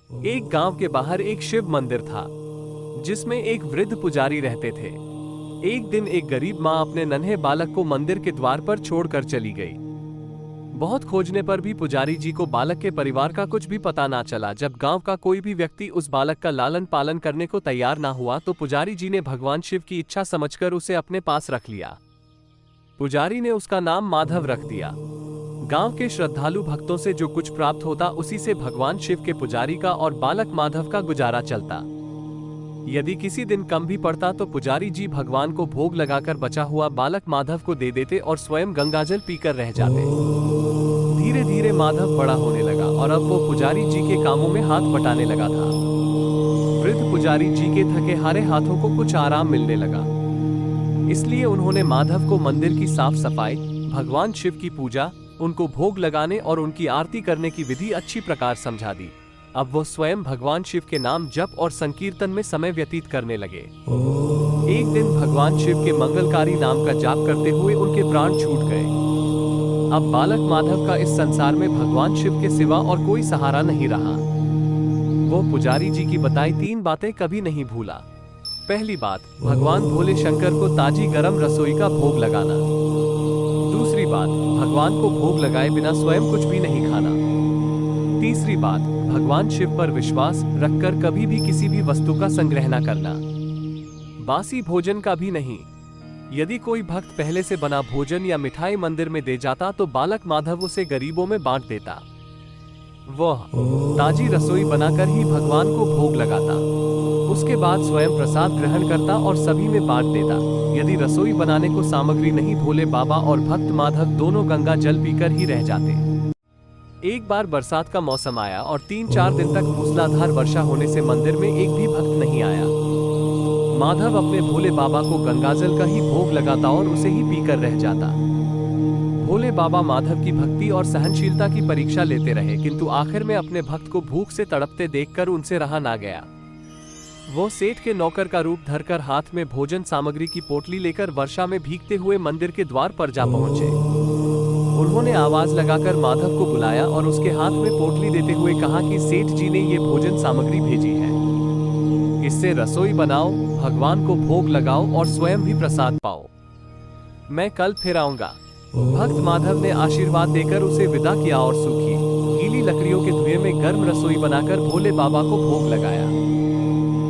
एक गांव के बाहर एक शिव मंदिर था जिसमें एक वृद्ध पुजारी रहते थे। एक दिन एक गरीब माँ अपने नन्हे बालक को मंदिर के द्वार पर छोड़कर चली गई। बहुत खोजने पर भी पुजारी जी को बालक के परिवार का कुछ भी पता ना चला। जब गांव का कोई भी व्यक्ति उस बालक का लालन पालन करने को तैयार ना हुआ तो पुजारी जी ने भगवान शिव की इच्छा समझकर उसे अपने पास रख लिया। पुजारी ने उसका नाम माधव रख दिया। गांव के श्रद्धालु भक्तों से जो कुछ प्राप्त होता उसी से भगवान शिव के पुजारी का और बालक माधव का गुजारा चलता। यदि किसी दिन कम भी पड़ता तो पुजारी जी भगवान को भोग लगाकर बचा हुआ बालक माधव को दे देते और स्वयं गंगाजल पीकर रह जाते। धीरे धीरे माधव बड़ा होने लगा और अब वो पुजारी जी के कामों में हाथ बटाने लगा था। वृद्ध पुजारी जी के थके हारे हाथों को कुछ आराम मिलने लगा, इसलिए उन्होंने माधव को मंदिर की साफ सफाई, भगवान शिव की पूजा, उनको भोग लगाने और उनकी आरती करने की विधि अच्छी प्रकार समझा दी। अब वो स्वयं भगवान शिव के नाम जप और संकीर्तन में समय व्यतीत करने लगे। एक दिन भगवान शिव के मंगलकारी नाम का जाप करते हुए उनके प्राण छूट गए। अब बालक माधव का इस संसार में भगवान शिव के सिवा और कोई सहारा नहीं रहा। वो पुजारी जी की बताई 3 बातें कभी नहीं भूला। पहली बात, भगवान भोले शंकर को ताजी गरम रसोई का भोग लगाना। दूसरी बात, भगवान को भोग लगाए बिना स्वयं कुछ भी नहीं खाना। तीसरी बात, भगवान शिव पर विश्वास रखकर कभी भी किसी भी वस्तु का संग्रह न करना, बासी भोजन का भी नहीं। यदि कोई भक्त पहले से बना भोजन या मिठाई मंदिर में दे जाता तो बालक माधव उसे गरीबों में बांट देता। वह ताजी रसोई बनाकर ही भगवान को भोग लगाता, उसके बाद स्वयं प्रसाद ग्रहण करता और सभी में बांट देता। यदि रसोई बनाने को सामग्री नहीं, भोले बाबा और भक्त माधव दोनों गंगा जल पीकर ही रह जाते। एक बार बरसात का मौसम आया और 3-4 दिन तक मूसलाधार वर्षा होने से मंदिर में एक भी भक्त नहीं आया। माधव अपने भोले बाबा को गंगाजल का ही भोग लगाता और उसे ही पीकर रह जाता। भोले बाबा माधव की भक्ति और सहनशीलता की परीक्षा लेते रहे, किंतु आखिर में अपने भक्त को भूख से तड़पते देखकर उनसे रहा ना गया। वो सेठ के नौकर का रूप धरकर हाथ में भोजन सामग्री की पोटली लेकर वर्षा में भीगते हुए मंदिर के द्वार पर जा पहुंचे। उन्होंने आवाज लगाकर माधव को बुलाया और उसके हाथ में पोटली देते हुए कहा कि सेठ जी ने ये भोजन सामग्री भेजी है, इससे रसोई बनाओ, भगवान को भोग लगाओ और स्वयं भी प्रसाद पाओ। मैं कल फिर आऊंगा। भक्त माधव ने आशीर्वाद देकर उसे विदा किया और सूखी गीली लकड़ियों के धुएं में गर्म रसोई बनाकर भोले बाबा को भोग लगाया।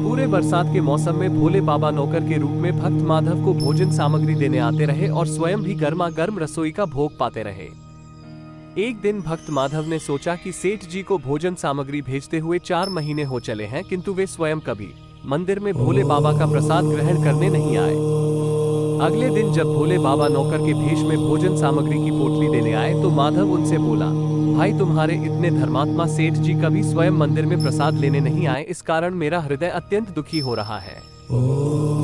पूरे बरसात के मौसम में भोले बाबा नौकर के रूप में भक्त माधव को भोजन सामग्री देने आते रहे और स्वयं भी गर्मा गर्म रसोई का भोग पाते रहे। एक दिन भक्त माधव ने सोचा कि सेठ जी को भोजन सामग्री भेजते हुए 4 महीने हो चले हैं, किंतु वे स्वयं कभी मंदिर में भोले बाबा का प्रसाद ग्रहण करने नहीं आए। अगले दिन जब भोले बाबा नौकर के भेष में भोजन सामग्री की पोटली देने आए तो माधव उनसे बोला, भाई तुम्हारे इतने धर्मात्मा सेठ जी कभी स्वयं मंदिर में प्रसाद लेने नहीं आए, इस कारण मेरा हृदय अत्यंत दुखी हो रहा है।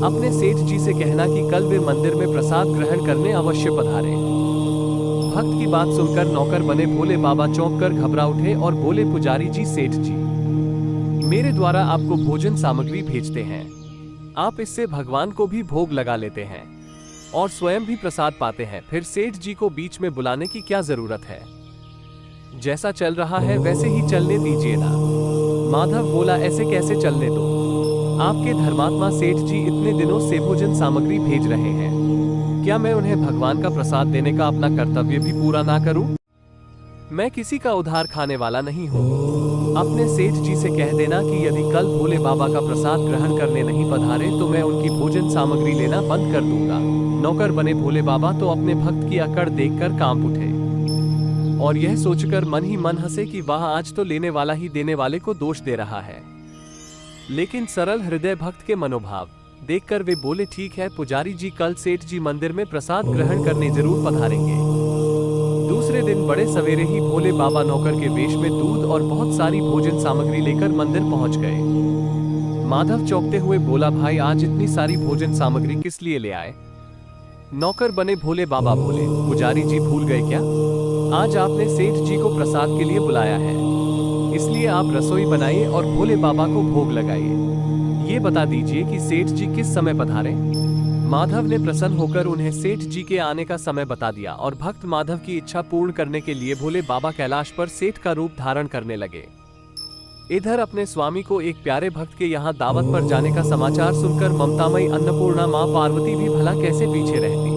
अपने सेठ जी से कहना कि कल वे मंदिर में प्रसाद ग्रहण करने अवश्य पधारे। भक्त की बात सुनकर नौकर बने भोले बाबा चौंक कर घबरा उठे और बोले, पुजारी जी, सेठ जी मेरे द्वारा आपको भोजन सामग्री भेजते हैं, आप इससे भगवान को भी भोग लगा लेते हैं और स्वयं भी प्रसाद पाते हैं, फिर सेठ जी को बीच में बुलाने की क्या जरूरत है? जैसा चल रहा है वैसे ही चलने दीजिए ना। माधव बोला, ऐसे कैसे चलने दो? आपके धर्मात्मा सेठ जी इतने दिनों से भोजन सामग्री भेज रहे हैं, क्या मैं उन्हें भगवान का प्रसाद देने का अपना कर्तव्य भी पूरा ना करूं? मैं किसी का उधार खाने वाला नहीं हूं। अपने सेठ जी से कह देना कि यदि कल भोले बाबा का प्रसाद ग्रहण करने नहीं पधारे तो मैं उनकी भोजन सामग्री लेना बंद कर दूंगा। नौकर बने भोले बाबा तो अपने भक्त की अकड़ देखकर कांप उठे और यह सोचकर मन ही मन हंसे कि वाह, आज तो लेने वाला ही देने वाले को दोष दे रहा है। लेकिन सरल हृदय भक्त के मनोभाव देखकर वे बोले, ठीक है पुजारी जी, कल सेठ जी मंदिर में प्रसाद ग्रहण करने जरूर पधारेंगे। दूसरे दिन बड़े सवेरे ही भोले बाबा नौकर के वेश में दूध और बहुत सारी भोजन सामग्री लेकर मंदिर पहुंच गए। माधव चौंकते हुए बोला, भाई आज इतनी सारी भोजन सामग्री किस लिए ले आए? नौकर बने भोले बाबा बोले, पुजारी जी भूल गए क्या? आज आपने सेठ जी को प्रसाद के लिए बुलाया है, इसलिए आप रसोई बनाइए और भोले बाबा को भोग लगाइए। ये बता दीजिए कि सेठ जी किस समय पधारे? माधव ने प्रसन्न होकर उन्हें सेठ जी के आने का समय बता दिया और भक्त माधव की इच्छा पूर्ण करने के लिए भोले बाबा कैलाश पर सेठ का रूप धारण करने लगे। इधर अपने स्वामी को एक प्यारे भक्त के यहाँ दावत पर जाने का समाचार सुनकर ममतामयी अन्नपूर्णा माँ पार्वती भी भला कैसे पीछे रहती।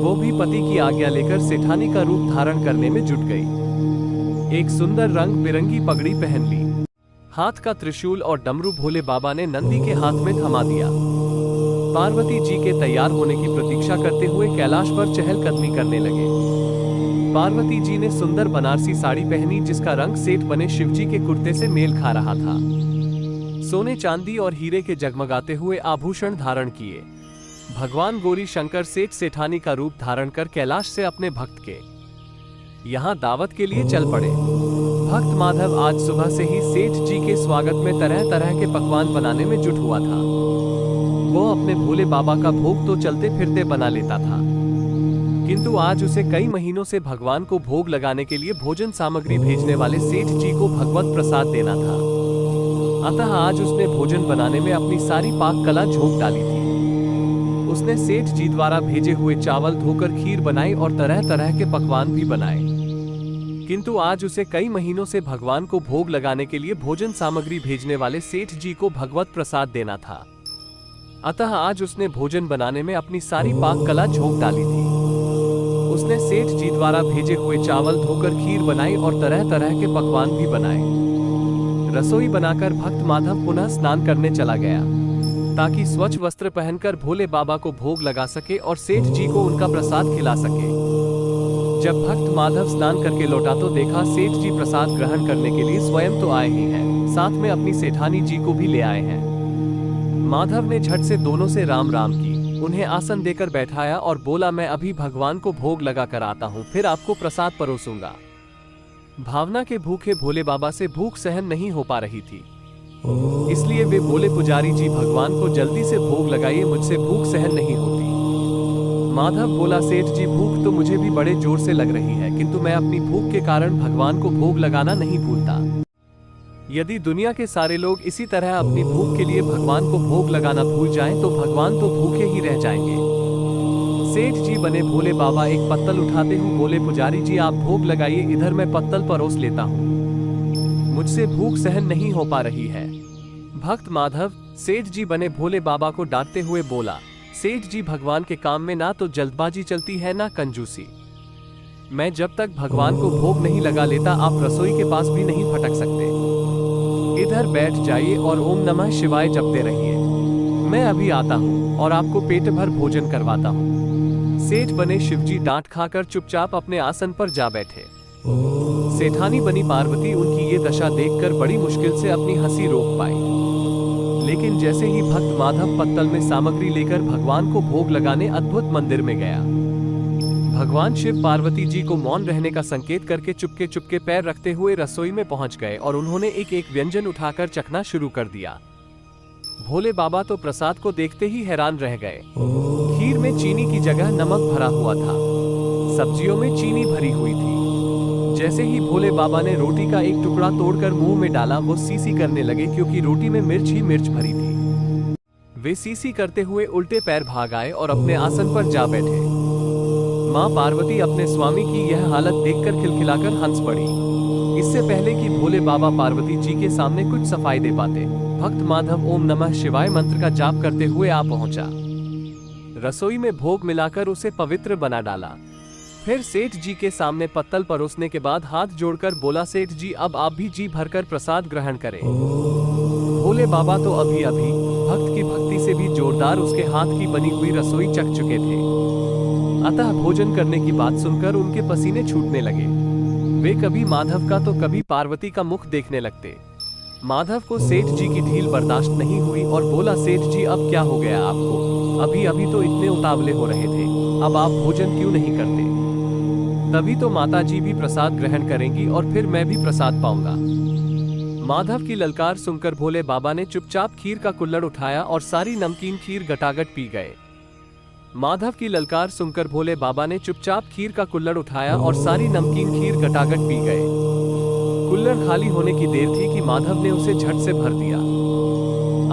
वो भी पति की आज्ञा लेकर सेठानी का रूप धारण करने में जुट गई। एक सुंदर रंग बिरंगी पगड़ी पहन ली, हाथ का त्रिशूल और डमरू भोले बाबा ने नंदी के हाथ में थमा दिया। पार्वती जी के तैयार होने की प्रतीक्षा करते हुए कैलाश पर चहलकदमी करने लगे। पार्वती जी ने सुंदर बनारसी साड़ी पहनी जिसका रंग सेठ बने शिवजी के कुर्ते से मेल खा रहा था। सोने चांदी और हीरे के जगमगाते हुए आभूषण धारण किए भगवान गौरी शंकर सेठ सेठानी का रूप धारण कर कैलाश से अपने भक्त के यहाँ दावत के लिए चल पड़े। भक्त माधव आज सुबह से ही सेठ जी के स्वागत में तरह तरह के पकवान बनाने में जुट हुआ था। वो अपने भोले बाबा का भोग तो चलते फिरते बना लेता था, किंतु आज उसे कई महीनों से भगवान को भोग लगाने के लिए भोजन सामग्री भेजने वाले सेठ जी को भगवत प्रसाद देना था। अतः आज उसने भोजन बनाने में अपनी सारी पाक कला झोंक डाली थी। उसने सेठ जी द्वारा भेजे हुए चावल धोकर खीर बनाई और तरह तरह के पकवान भी बनाए, किंतु आज उसे कई महीनों से भगवान को भोग लगाने के लिए भोजन सामग्री भेजने वाले सेठ जी को भगवत प्रसाद देना था। अतः आज उसने भोजन बनाने में अपनी सारी पाक कला झोंक डाली थी। उसने सेठ जी द्वारा भेजे हुए चावल धोकर खीर बनाई और तरह तरह के पकवान भी बनाए। रसोई बनाकर भक्त माधव पुनः स्नान करने चला गया ताकि स्वच्छ वस्त्र पहनकर भोले बाबा को भोग लगा सके और सेठ जी को उनका प्रसाद खिला सके। जब भक्त माधव स्नान करके लौटा तो देखा सेठ जी प्रसाद ग्रहण करने के लिए स्वयं तो आए ही हैं, साथ में अपनी सेठानी जी को भी ले आए हैं। माधव ने झट से दोनों से राम राम की, उन्हें आसन देकर बैठाया और बोला, मैं अभी भगवान को भोग लगा कर आता हूँ, फिर आपको प्रसाद परोसूंगा। भावना के भूखे भोले बाबा से भूख सहन नहीं हो पा रही थी, इसलिए वे बोले, पुजारी जी भगवान को जल्दी से भोग लगाइए, मुझसे भूख सहन नहीं होती। माधव बोला, सेठ जी भूख तो मुझे भी बड़े जोर से लग रही है, किंतु मैं अपनी भूख के कारण भगवान को भोग लगाना नहीं भूलता। यदि दुनिया के सारे लोग इसी तरह अपनी भूख के लिए भगवान को भोग लगाना भूल जाएं तो भगवान तो भूखे ही रह जाएंगे। सेठ जी बने भोले बाबा एक पत्तल उठाते हुए बोले, पुजारी जी आप भोग लगाइए, इधर मैं पत्तल परोस लेता हूँ, मुझसे भूख सहन नहीं हो पा रही है। भक्त माधव सेठ जी बने भोले बाबा को डांटते हुए बोला, सेठ जी भगवान के काम में ना तो जल्दबाजी चलती है ना कंजूसी। मैं जब तक भगवान को भोग नहीं लगा लेता आप रसोई के पास भी नहीं फटक सकते। इधर बैठ जाइए और ओम नमः शिवाय जपते रहिए, मैं अभी आता हूँ और आपको पेट भर भोजन करवाता हूँ। सेठ बने शिवजी डांट खाकर चुपचाप अपने आसन पर जा बैठे। सेठानी बनी पार्वती उनकी ये दशा देखकर बड़ी मुश्किल से अपनी हंसी रोक पाई, लेकिन जैसे ही भक्त माधव पत्तल में सामग्री लेकर भगवान को भोग लगाने अद्भुत मंदिर में गया, भगवान शिव पार्वती जी को मौन रहने का संकेत करके चुपके चुपके पैर रखते हुए रसोई में पहुंच गए और उन्होंने एक एक व्यंजन उठाकर चखना शुरू कर दिया। भोले बाबा तो प्रसाद को देखते ही हैरान रह गए। खीर में चीनी की जगह नमक भरा हुआ था, सब्जियों में चीनी भरी हुई थी। जैसे ही भोले बाबा ने रोटी का एक टुकड़ा तोड़कर मुंह में डाला, वो सीसी करने लगे क्योंकि रोटी में मिर्च ही मिर्च भरी थी। वे सीसी करते हुए उल्टे पैर भाग आए और अपने आसन पर जा बैठे। माँ पार्वती अपने स्वामी की यह हालत देखकर खिलखिलाकर हंस पड़ी। इससे पहले कि भोले बाबा पार्वती जी के सामने कुछ सफाई दे पाते, भक्त माधव ओम नमः शिवाय मंत्र का जाप करते हुए आ पहुंचा। रसोई में भोग मिलाकर उसे पवित्र बना डाला। फिर सेठ जी के सामने पत्तल परोसने के बाद हाथ जोड़कर बोला, सेठ जी अब आप भी जी भरकर प्रसाद ग्रहण करें। भोले बाबा तो अभी अभी भक्त की भक्ति से भी जोरदार उसके हाथ की बनी हुई रसोई चख चुके थे, अतः भोजन करने की बात सुनकर उनके पसीने छूटने लगे। वे कभी माधव का तो कभी पार्वती का मुख देखने लगते। माधव को सेठ जी की ढील बर्दाश्त नहीं हुई और बोला, सेठ जी अब क्या हो गया आपको, अभी अभी तो इतने उतावले हो रहे थे, अब आप भोजन क्यों नहीं करते? तभी तो माता जी भी प्रसाद ग्रहण करेंगी और फिर मैं भी प्रसाद पाऊंगा। माधव की ललकार सुनकर भोले बाबा ने चुपचाप खीर का कुल्हड़ उठाया और सारी नमकीन खीर गटागट पी गए। माधव की ललकार सुनकर भोले बाबा ने चुपचाप खीर का कुल्हड़ उठाया और सारी नमकीन खीर गटागट पी गए। कुल्हड़ खाली होने की देर थी कि माधव ने उसे झट से भर दिया।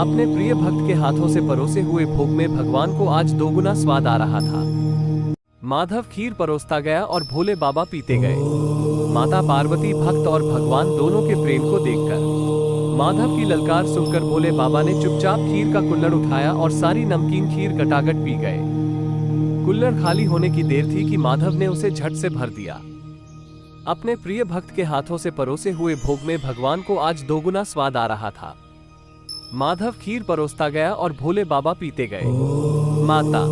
अपने प्रिय भक्त के हाथों से परोसे हुए भोग में भगवान को आज दोगुना स्वाद आ रहा था। माधव खीर परोसता गया और भोले बाबा पीते गए। माता पार्वती भक्त और भगवान दोनों के प्रेम को देखकर माधव की ललकार सुनकर भोले बाबा ने चुपचाप खीर का कुल्हड़ उठाया और सारी नमकीन खीर गटागट पी गए। कुल्हड़ खाली होने की देर थी कि माधव ने उसे झट से भर दिया। अपने प्रिय भक्त के हाथों से परोसे हुए भोग में भगवान को आज दोगुना स्वाद आ रहा था। माधव खीर परोसता गया और भोले बाबा पीते गए। माता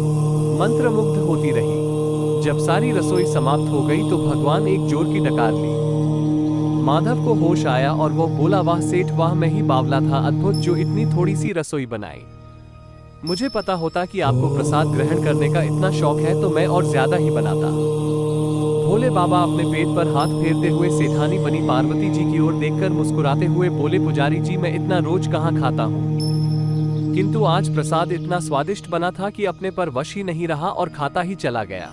मंत्रमुग्ध होती रही। जब सारी रसोई समाप्त हो गई तो भगवान एक जोर की डकार ली। माधव को होश आया और वो बोला, वाह सेठ वाह, मैं ही बावला था अद्भुत जो इतनी थोड़ी सी रसोई बनाई। मुझे पता होता कि आपको प्रसाद ग्रहण करने का इतना शौक है तो मैं और ज्यादा ही बनाता। भोले बाबा अपने पेट पर हाथ फेरते हुए सेठानी बनी पार्वती जी की ओर देखकर मुस्कुराते हुए बोले, पुजारी जी मैं इतना रोज कहाँ खाता हूँ, किंतु आज प्रसाद इतना स्वादिष्ट बना था कि अपने पर वश ही नहीं रहा और खाता ही चला गया।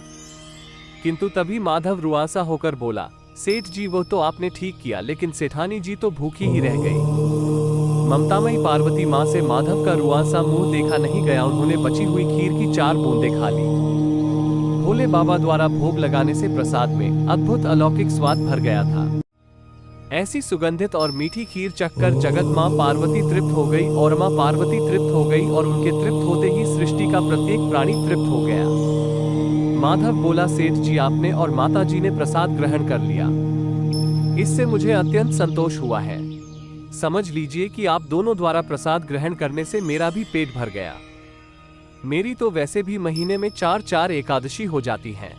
किंतु तभी माधव रुआसा होकर बोला, सेठ जी वो तो आपने ठीक किया, लेकिन सेठानी जी तो भूखी ही रह गई। ममतामयी पार्वती माँ से माधव का रुआसा मुंह देखा नहीं गया। उन्होंने बची हुई खीर की 4 बूंदें खा ली। भोले बाबा द्वारा भोग लगाने से प्रसाद में अद्भुत अलौकिक स्वाद भर गया था। ऐसी सुगंधित और मीठी खीर चखकर जगत माँ पार्वती तृप्त हो गई और माँ पार्वती तृप्त हो गई और उनके तृप्त होते ही सृष्टि का प्रत्येक प्राणी तृप्त हो गया। माधव बोला, सेठ जी आपने और माता जी ने प्रसाद ग्रहण कर लिया, इससे मुझे अत्यंत संतोष हुआ है। समझ लीजिए कि आप दोनों द्वारा प्रसाद ग्रहण करने से मेरा भी पेट भर गया। मेरी तो वैसे भी महीने में 4-4 एकादशी हो जाती हैं,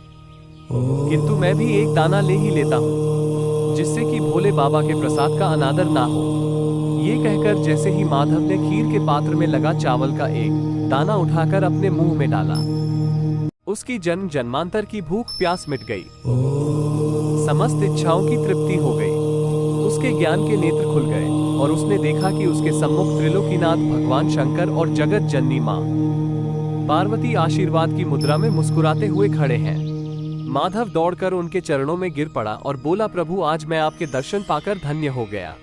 किंतु मैं भी एक दाना ले ही लेता हूँ, जिससे कि भोले बाबा के प्रसाद का अनादर ना हो। ये कहकर जैसे ही माधव ने खीर के पात्र में लगा चावल का एक दाना उठाकर अपने मुंह में डाला, उसकी जन्म जन्मांतर की भूख प्यास मिट गई, समस्त इच्छाओं की तृप्ति हो गई। उसके ज्ञान के नेत्र खुल गए और उसने देखा कि उसके सम्मुख त्रिलोकीनाथ भगवान शंकर और जगत जननी मां पार्वती आशीर्वाद की मुद्रा में मुस्कुराते हुए खड़े हैं। माधव दौड़कर उनके चरणों में गिर पड़ा और बोला, प्रभु आज मैं आपके दर्शन पाकर धन्य हो गया।